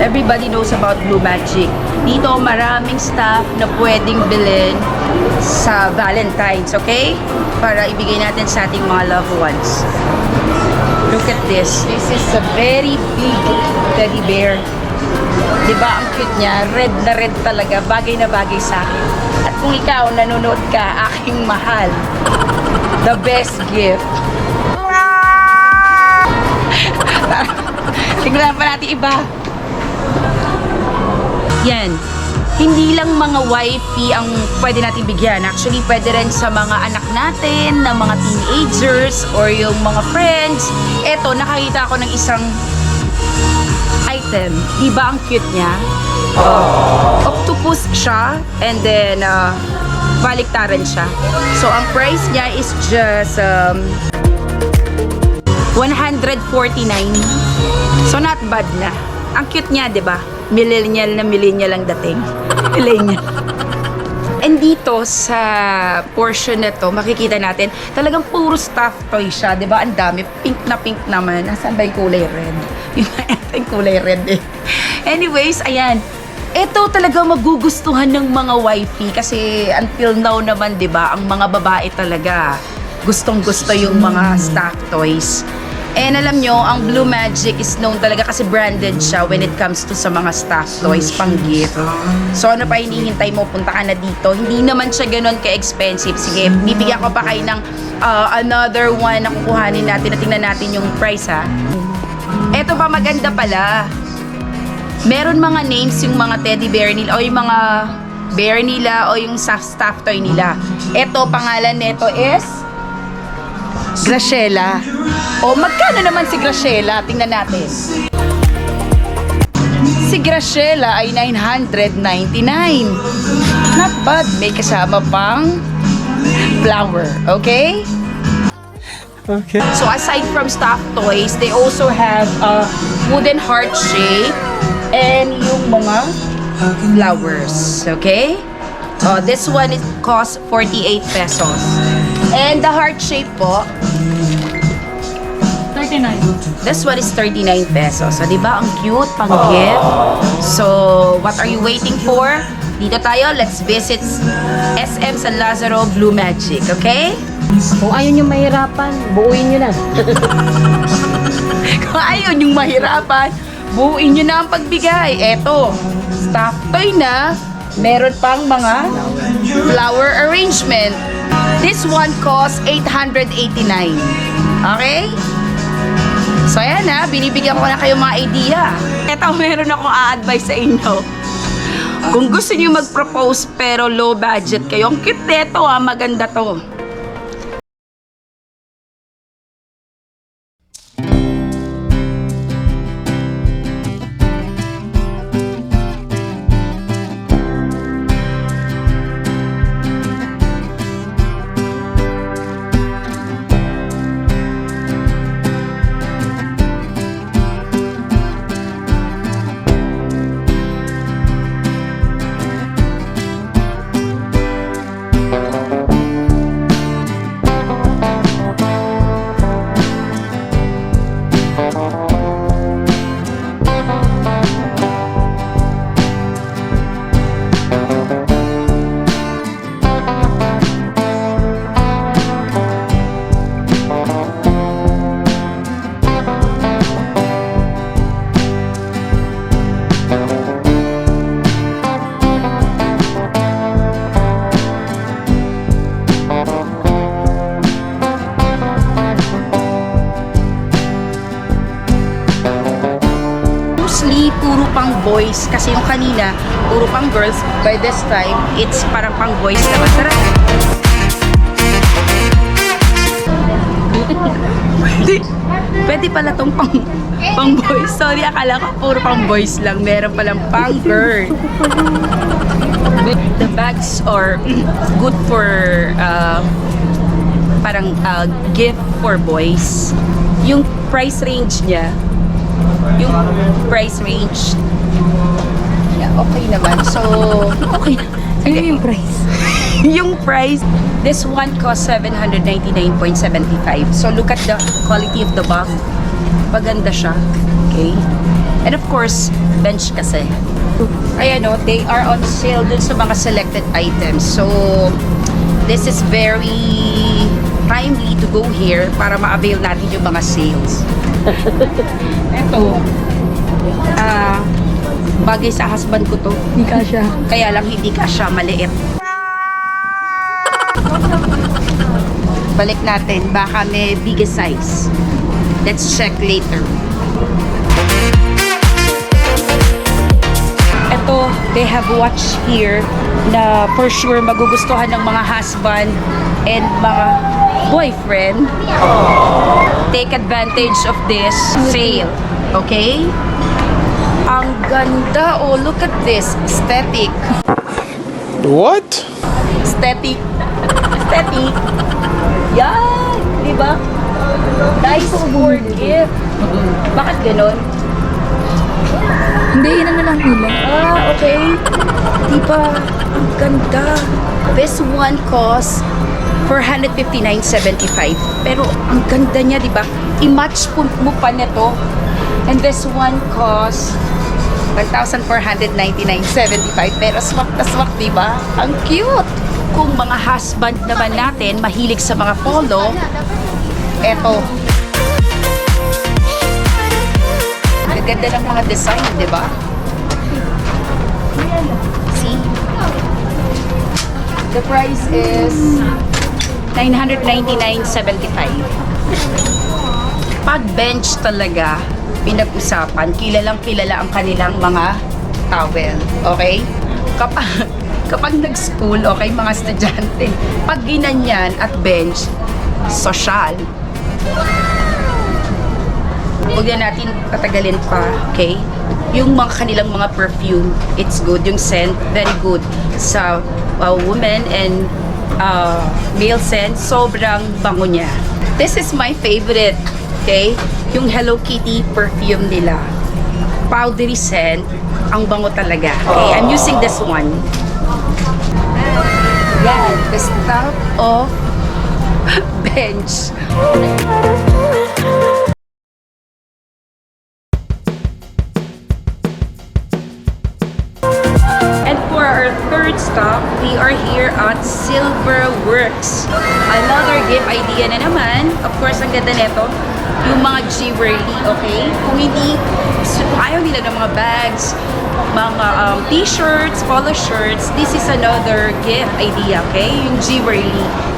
Everybody knows about Blue Magic. Dito, maraming stuff na pwedeng bilhin sa Valentine's, okay? Para ibigay natin sa ating mga loved ones. Look at this. This is a very big teddy bear. Diba, ang cute niya? Red na red talaga. Bagay na bagay sa akin. At kung ikaw, nanonood ka, aking mahal, the best gift. Tingnan pa natin iba. Yan. Hindi lang mga wifey ang pwede natin bigyan. Actually, pwede rin sa mga anak natin, na mga teenagers, or yung mga friends. Eto, nakakita ako ng isang item. Diba ang cute niya? Octopus siya, and then baliktaran siya. So, ang price niya is just 149. So, not bad na. Ang cute niya, diba? Millennial na millennial ang dating. Millennial. And dito sa portion na to, makikita natin, talagang puro stuffed toy siya, diba? Ang dami. Pink na pink naman. Nasaan ba yung kulay red? Yung kulay red eh. Anyways, ayan. Ito talaga magugustuhan ng mga wifey kasi until now naman, diba, ang mga babae talaga gustong-gusto yung mga stuffed toys. And alam nyo, ang Blue Magic is known talaga kasi branded siya when it comes to sa mga stuffed toys, pang gift. So ano pa hinihintay mo? Punta ka na dito. Hindi naman siya ganun ka-expensive. Sige, bibigyan ko pa kayo ng another one na kukuhanin natin na tingnan natin yung price, ha. Eto pa, maganda pala. Meron mga names yung mga teddy bear nila o yung mga bear nila o yung stuffed toy nila. Eto, pangalan nito is Graciela. O, magkano naman si Graciela? Tingnan natin. Si Graciela ay 999. Not bad. May kasama pang flower. Okay? Okay. So, aside from stuffed toys, they also have a wooden heart shape and yung mga flowers. Okay? This one is cost 48 pesos. And the heart shape po, 39. this one is 39 pesos. So, di ba? Ang cute, pang gift. So, what are you waiting for? Dito tayo, let's visit SM San Lazaro Blue Magic, okay? Kung ayaw nyo mahirapan, buuin nyo na. Kung ayaw yung mahirapan, buuin nyo na ang pagbigay. Eto, stuffed toy na, meron pang mga flower arrangement. This one costs 889. Okay? So, ayan na. Binibigyan ko na kayo mga idea. Ito, meron akong a-advise sa inyo. Kung gusto niyo mag-propose pero low budget kayo, ang cute nito, maganda to. Puro pang boys kasi yung kanina puro pang girls. By this time it's parang pang boys naman. Tara. Pwede pala tong pang boys. Sorry, akala ko puro pang boys lang. Meron palang pang girl. The bags are good for parang gift for boys. Yung price range niya, yeah, okay naman. So, okay. Ano yung price? Yung price, this one costs 799.75. So, look at the quality of the bag. Paganda siya. Okay? And of course, bench kasi. Ayan o, they are on sale dun sa mga selected items. So, this is very timely to go here para ma-avail natin yung mga sales. Eto, bagay sa husband ko to. Hindi ka siya. Kaya lang hindi ka siya maliit. Balik natin, baka may biggest size. Let's check later. Ito, they have watch here na for sure magugustuhan ng mga husband and mga boyfriend. Take advantage of this sale. Okay? Ang ganda. Oh, look at this. Aesthetic. What? Aesthetic. Aesthetic. Yan! Diba? Nice for gift. Bakit ganon? Hindi, yun na lang nila. Okay. Diba? Ang ganda. This one costs 459.75. Pero ang ganda niya, diba? I-match mo pa nito. And this one costs 1,499.75. Pero swak na swak, diba? Ang cute! Kung mga husband naman natin mahilig sa mga polo, eto. Ang ganda ng mga design, diba? See? The price is 999.75. Pag bench talaga, pinag-usapan, kilalang kilala ang kanilang mga towel. Okay? Kapag nag-school, okay, mga estudyante, pag ginanyan at bench, social. Huwag na natin patagalin pa, okay? Yung mga kanilang mga perfume, it's good. Yung scent, very good. Sa women and male scent, sobrang bango niya. This is my favorite, okay? Yung Hello Kitty perfume nila. Powdery scent, ang bango talaga. Okay, I'm using this one. Yan, the style of bench. And for our third stop, we are here at Silver Works. Another gift idea na naman. Of course, ang ganda nito, yung mga jewelry, okay? Kung hindi, kung ayaw nila ng mga bags, mga t-shirts, polo shirts, this is another gift idea, okay? Yung jewelry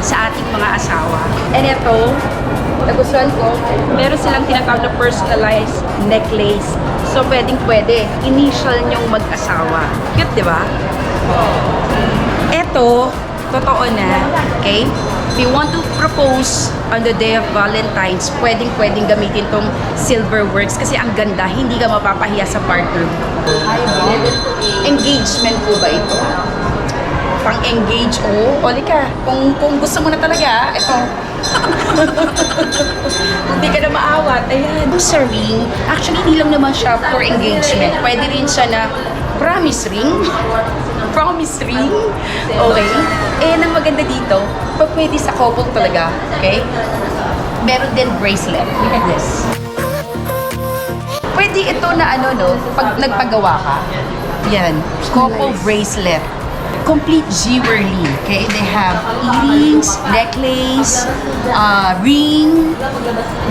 sa ating mga asawa. And ito, nagustuhan ko, meron silang tinatawag na personalized necklace. So, pwedeng-pwede. Initial nyong mag-asawa. Cute, di ba? Ito, totoo na, okay? If you want to propose on the day of Valentine's, pwedeng-pwedeng gamitin tong Silver Works kasi ang ganda, hindi ka mapapahiya sa partner mo. Engagement po ba ito? Pang-engage, oli ka. Kung gusto mo na talaga, ito. Hindi ka na maawat. Ayan. Sa ring, actually, hindi lang naman siya for engagement. Pwede rin siya na promise ring. Promise ring. Okay? And ang maganda dito, pag pwede sa couple talaga. Okay? Meron din bracelet. Look at this. Pwede ito na pag nagpagawa ka. Yan. Couple bracelet. Complete jewelry. Okay? They have earrings, necklace, ring,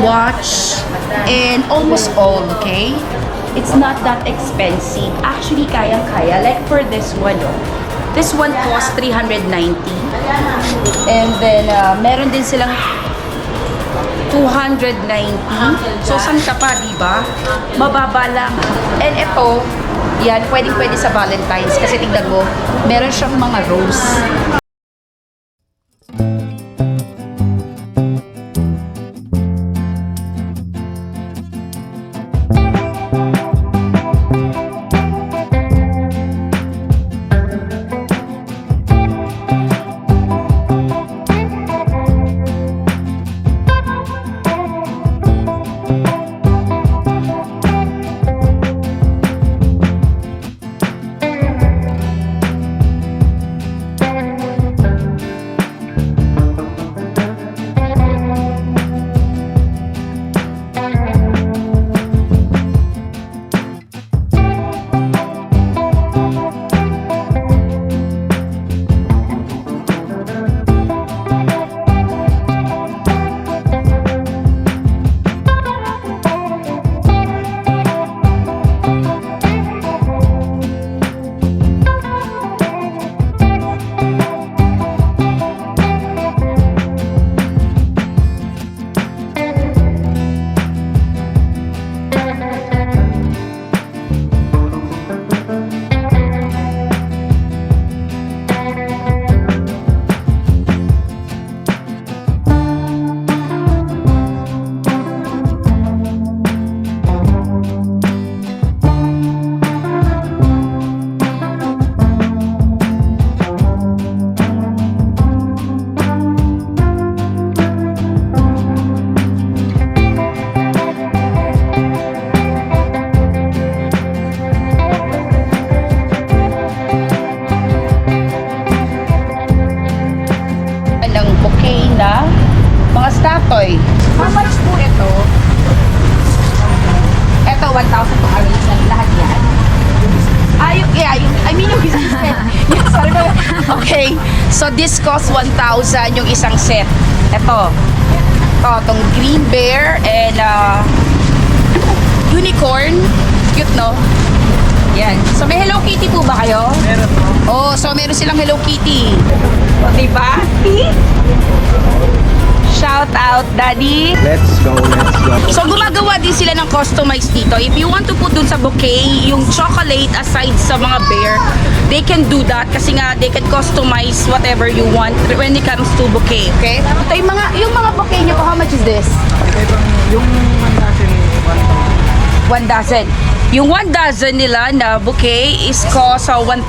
watch, and almost all. Okay? It's not that expensive. Actually, kayang-kaya. Like for this one, this one costs 390. And then, meron din silang 290. So, saan ka pa, diba? Mababa lang. And ito, yan, pwedeng-pwede sa Valentine's. Kasi tingnan mo, meron siyang mga rose. 1,000 to arrangement. Lahat yan. I mean yung isang set. Yes, sorry na. Okay. So, this costs 1,000 yung isang set. Ito. Itong green bear and unicorn. Cute, no? Yan. So, may Hello Kitty po ba kayo? Meron po. Oh, so meron silang Hello Kitty. O, diba? See? Shout out, Daddy. Let's go, let's go. So, gumagawa din sila ng customized dito. If you want to put dun sa bouquet, yung chocolate aside sa mga bear, they can do that kasi nga they can customize whatever you want when it comes to bouquet, okay? Ito yung mga bouquet niyo po, how much is this? Yung natin, 1 dozen. Yung 1 dozen nila na bouquet is cost 1,000.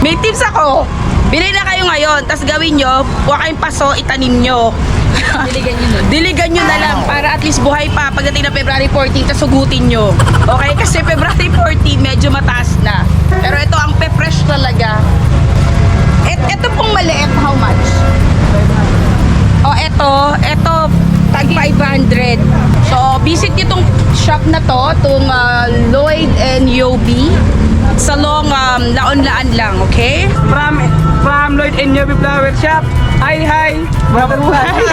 May tips ako. Bili na kayo ngayon, tapos gawin nyo, huwag kayong paso, itanim nyo. Diligan nyo na lang para at least buhay pa pagdating na February 14, tapos sugutin nyo. Okay? Kasi February 14, medyo mataas na. Pero ito ang pe-fresh talaga. Ito pong maliit, how much? O, ito, tag 500. So, visit nyo tong shop na to, tong Lloyd and Yobi. Sa long laon-laan lang, okay? From Lloyd and Yobi Flower Shop. Hi! Mabuhay!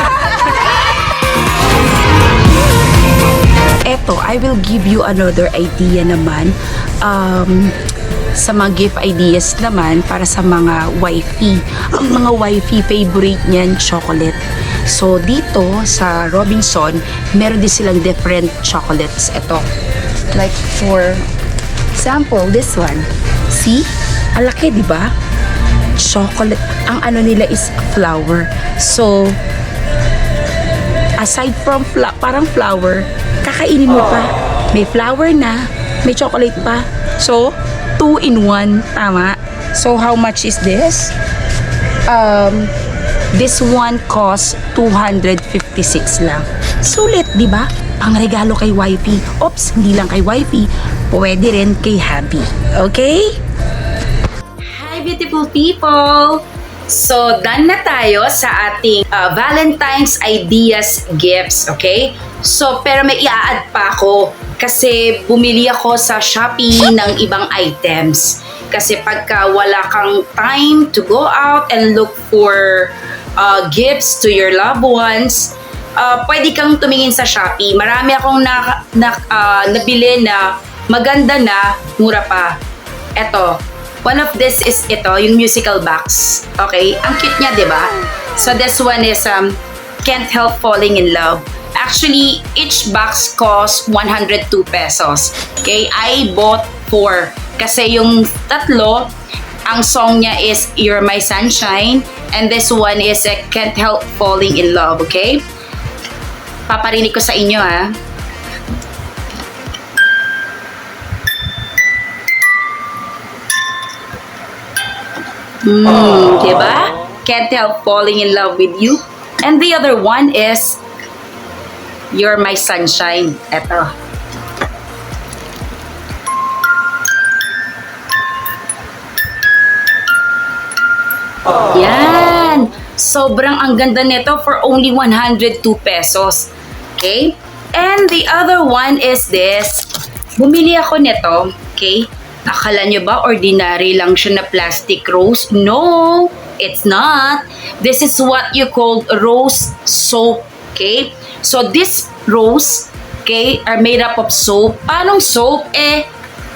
Eto, I will give you another idea naman. Sa mga gift ideas naman para sa mga wifey. Ang mga wifey favorite niyan, chocolate. So, dito sa Robinson, meron din silang different chocolates. Ito. Like for example, this one. See? Ang laki, di ba? Chocolate. Ang ano nila is flower. So, aside from parang flower, kakainin mo pa. May flower na, may chocolate pa. So, 2 in 1. Tama? So, how much is this? This one costs 256 lang. Sulit, di ba? Pang regalo kay wifey. Oops, hindi lang kay wifey. Pwede rin kay hubby. Okay? Hi, beautiful people! So, done na tayo sa ating Valentine's Ideas Gifts, okay? So, pero may i-add pa ako kasi bumili ako sa Shopee ng ibang items. Kasi pagka wala kang time to go out and look for gifts to your loved ones, pwede kang tumingin sa Shopee. Marami akong nabili na maganda na, mura pa. Eto, one of this is ito, yung musical box. Okay? Ang cute niya, di ba? So this one is Can't Help Falling in Love. Actually, each box costs 102 pesos. Okay? I bought 4. Kasi yung tatlo, ang song niya is You're My Sunshine. And this one is Can't Help Falling in Love. Okay? Paparinig ko sa inyo, ha? Diba? Can't Help Falling in Love with You. And the other one is You're My Sunshine. Eto. Yan. Sobrang ang ganda nito for only 102 pesos. Okay? And the other one is this. Bumili ako nito. Okay? Akala nyo ba ordinary lang siya na plastic rose? No, it's not. This is what you call rose soap. Okay? So this rose, okay, are made up of soap. Paanong soap?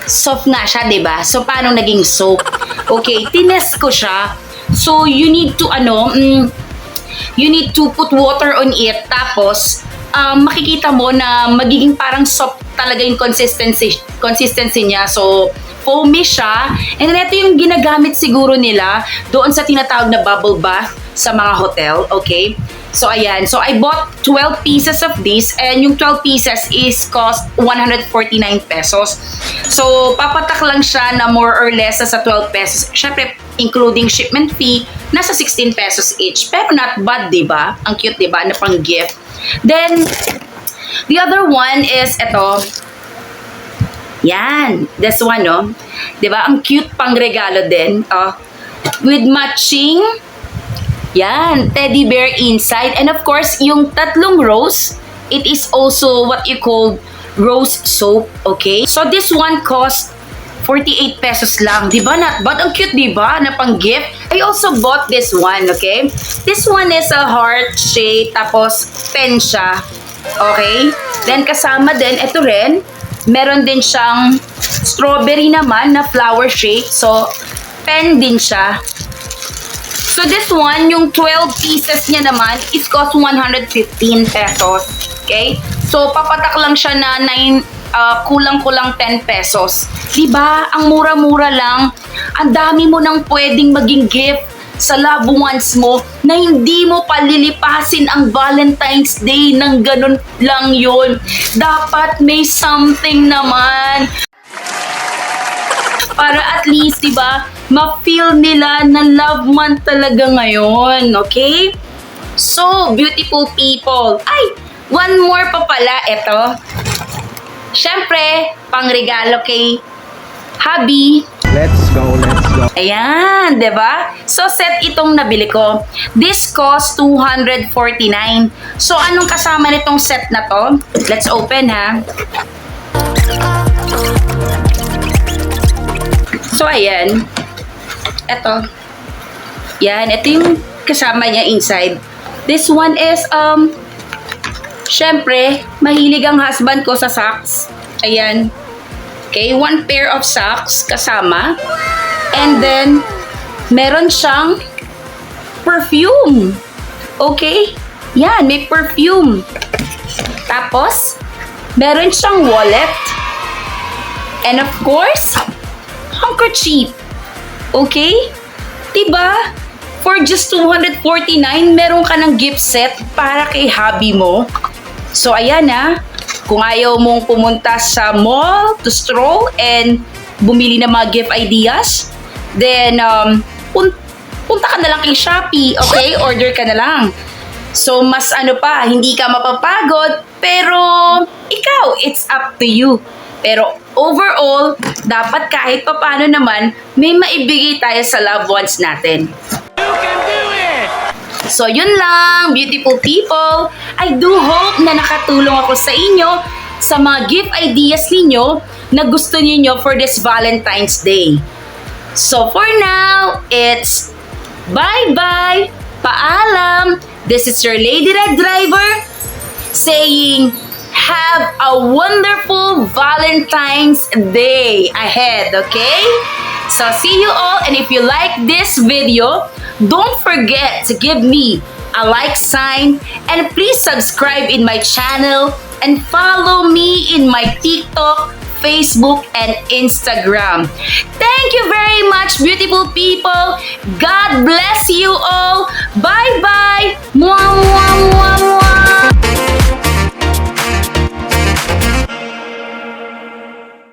Soft na siya, 'di ba? So paano naging soap? Okay, tinest ko siya. So you need to you need to put water on it, tapos makikita mo na magiging parang soft talaga yung consistency niya. So foamy siya. And then ito yung ginagamit siguro nila doon sa tinatawag na bubble bath sa mga hotel. Okay? So ayan. So I bought 12 pieces of this, and yung 12 pieces is cost 149 pesos. So papatak lang siya na more or less sa 12 pesos. Syempre, including shipment fee, nasa 16 pesos each. Pero not bad, diba? Ang cute, diba? Na pang gift. Then, the other one is ito. Yan. This one, no? Diba? Ang cute pang regalo din. With matching, yan, teddy bear inside. And of course, yung tatlong rose, it is also what you call rose soap, okay? So this one cost 48 pesos lang. Diba? Not bad. Ang cute, diba? Na pang gift. I also bought this one, okay? This one is a heart shape, tapos pen siya. Okay? Then kasama din, ito rin, meron din siyang strawberry naman na flower shape. So, pen din siya. So this one, yung 12 pieces niya naman, is cost 115 pesos. Okay? So, papatak lang siya na kulang-kulang 10 pesos. Diba? Ang mura-mura lang. Ang dami mo nang pwedeng maging gift sa loved ones mo na hindi mo palilipasin ang Valentine's Day ng ganun lang yun. Dapat may something naman. Para at least, diba, ma-feel nila na love month talaga ngayon, okay? So, beautiful people. Ay, one more pa pala, ito. Siyempre, pang-regalo kay hubby. Let's go. Ayan, diba? So, set itong nabili ko. This cost 249. So, anong kasama nitong set na to? Let's open, ha? So, ayan. Ito. Yan, ito yung kasama niya inside. This one is, syempre, mahilig ang husband ko sa socks. Ayan. Okay, one pair of socks kasama. And then, meron siyang perfume. Okay? Yan, may perfume. Tapos, meron siyang wallet. And of course, handkerchief. Okay? Diba? For just 249, meron ka ng gift set para kay hubby mo. So, ayan na. Kung ayaw mong pumunta sa mall to stroll and bumili ng mga gift ideas, then, punta ka na lang kay Shopee, okay? Order ka na lang. So, mas hindi ka mapapagod, pero ikaw, it's up to you. Pero overall, dapat kahit papano naman, may maibigay tayo sa loved ones natin. You can do it! So, yun lang, beautiful people. I do hope na nakatulong ako sa inyo sa mga gift ideas ninyo na gusto niyo for this Valentine's Day. So, for now, it's bye-bye, paalam. This is your Lady Red Driver saying, have a wonderful Valentine's Day ahead, okay? So, see you all, and if you like this video, don't forget to give me a like sign, and please subscribe in my channel, and follow me in my TikTok, Facebook, and Instagram. Thank you very much, beautiful people. God bless you all. Bye-bye. Mwah, mwah, mwah, mwah.